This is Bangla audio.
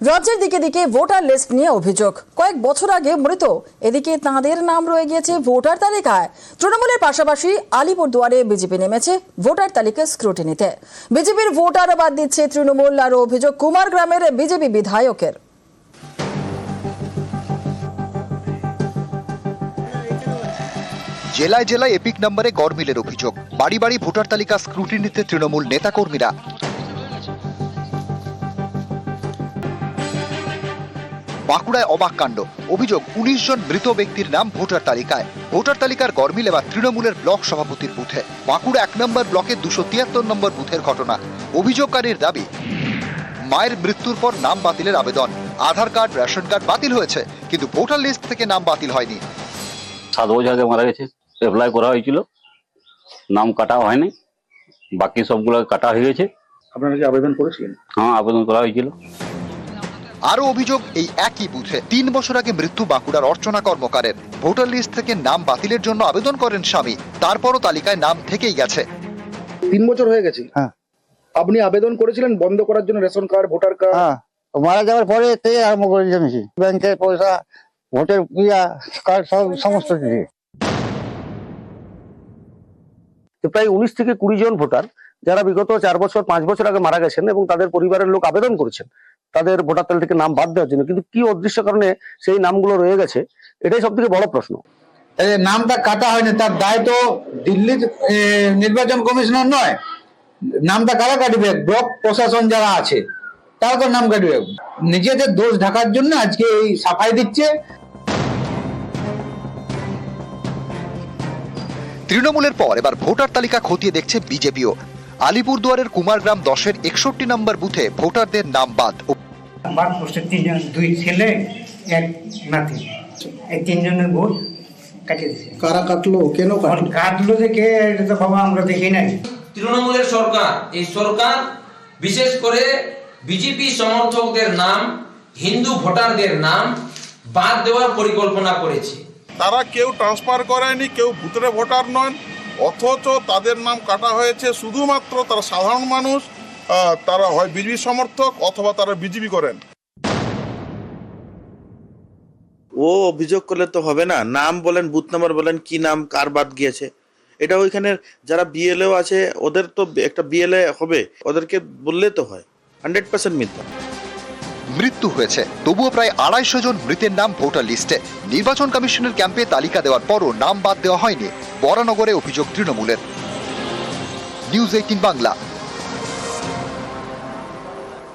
রাজ্যের দিকে দিকে ভোটার লিস্ট নিয়ে অভিযোগ। কয়েক বছর আগে মৃত, এদিকে তাঁদের নাম রয়ে গিয়েছে ভোটার তালিকায়। তৃণমূলের পাশাপাশি আলিপুরদুয়ারে বিজেপি নেমেছে ভোটার তালিকা স্ক্রুটিনিতে। বিজেপির ভোটার বাদ দিচ্ছে তৃণমূল, আর অভিযোগ কুমারগ্রামের বিজেপি বিধায়কের। জেলায় জেলায় এপিক নম্বরে গড়মিলের অভিযোগ। বাড়ি বাড়ি ভোটার তালিকা স্ক্রুটিনিতে তৃণমূল নেতাকর্মীরা। বাঁকুড়ায় অবাক কাণ্ড। অভিযোগ ১৯ জন মৃত ব্যক্তির নাম ভোটার তালিকায়। ভোটার তালিকার গড়মিল এবার তৃণমূলের ব্লক সভাপতির বুথে। বাঁকুড়া ১ নম্বর ব্লকের ২৭৩ নম্বর বুথের ঘটনা। অভিযোগকারীর দাবি, মায়ের মৃত্যুর পর নাম বাতিলের আবেদন, আধার কার্ড, রেশন কার্ড বাতিল হয়েছে, কিন্তু ভোটার লিস্ট থেকে নাম বাতিল হয়নি। 7 বছর আগে মারা গেছে, অ্যাপ্লাই করা হয়েছিল, নাম কাটা হয়নি, বাকি সবগুলো কাটা হয়ে গেছে। আপনারা কি আবেদন করেছিলেন? হ্যাঁ, আবেদন করা হয়েছিল। আরো অভিযোগ, এই একই বুথে 3 বছর আগে মৃত্যু বাঁকুড়ার অর্চনা কর্মকারের। ভোটার লিস্ট থেকে নাম বাতিলের জন্য আবেদন করেন স্বামী, তারপরও তালিকায় নাম থেকেই গেছে। 3 বছর হয়ে গেছে। হ্যাঁ, আপনি আবেদন করেছিলেন বন্ধ করার জন্য রেশন কার্ড, ভোটার কার্ড? হ্যাঁ, মারা যাওয়ার পরে থেকে আরম্ভ করে জমেছি, ব্যাংকের পয়সা, ভোটের কার্ড, সব সমস্ত কিছু। প্রায় 19 থেকে 20 জন ভোটার যারা বিগত 4 বছর 5 বছর আগে মারা গেছেন এবং তাদের পরিবারের লোক আবেদন করেছেন তাদের ভোটার তালিকা থেকে নাম বাদ দেওয়ার জন্য, কিন্তু কি অদৃশ্য কারণে সেই নামগুলো রয়ে গেছে, এটাই সব থেকে বড় প্রশ্ন। নামটা কাটা হয়নি, তার দায় তো দিল্লির নির্বাচন কমিশনার নয়। নামটা কারা কাটবে? ব্লক প্রশাসন যারা আছে তারা তো নাম কাটবে। নিজেদের দোষ ঢাকার জন্য আজকে এই সাফাই দিচ্ছে। তৃণমূলের পর এবার ভোটার তালিকা খতিয়ে দেখছে বিজেপিও। আলিপুরদুয়ারের কুমারগ্রাম 10-এর 61 নম্বর বুথে ভোটারদের নাম বাদ। বাদ পড়ছে 3 জন, 2 ছেলে 1 নাতি। এই 3 জনের ভোট কাটিয়ে দিয়েছে। কারা কাটলো, কেন কাটলো? কাটলো যে কে, এটা তো বাবা আমরা দেখি নাই। তৃণমূলের সরকার, এই সরকার বিশেষ করে বিজেপি সমর্থকদের নাম, হিন্দু ভোটারদের নাম বাদ দেওয়ার পরিকল্পনা করেছে। তারা কেউ ট্রান্সফার করেনি, কেউ ভূতের ভোটার নন, অথচ তাদের নাম কাটা হয়েছে শুধুমাত্র তারা সাধারণ মানুষ, তারা হয় বিজেপি সমর্থক অথবা তারা বিজেপি করেন। ও অভিযোগ করলে তো হবে না, নাম বলেন, বুথ নাম্বার বলেন, কি নাম কার বাদ গিয়েছে, এটা ওইখানে যারা বিএলএ আছে ওদের তো একটা বিএলএ হবে, ওদেরকে বললে তো হয়। 100% মিথ্যা। মৃত্যু হয়েছে, তবুও প্রায় 250 জন মৃতের নাম ভোটার লিস্টে। নির্বাচন কমিশনের ক্যাম্পে তালিকা দেওয়ার পরও নাম বাদ দেওয়া হয়নি। বরানগরে অভিযোগ তৃণমূলের। নিউজ 18 বাংলা।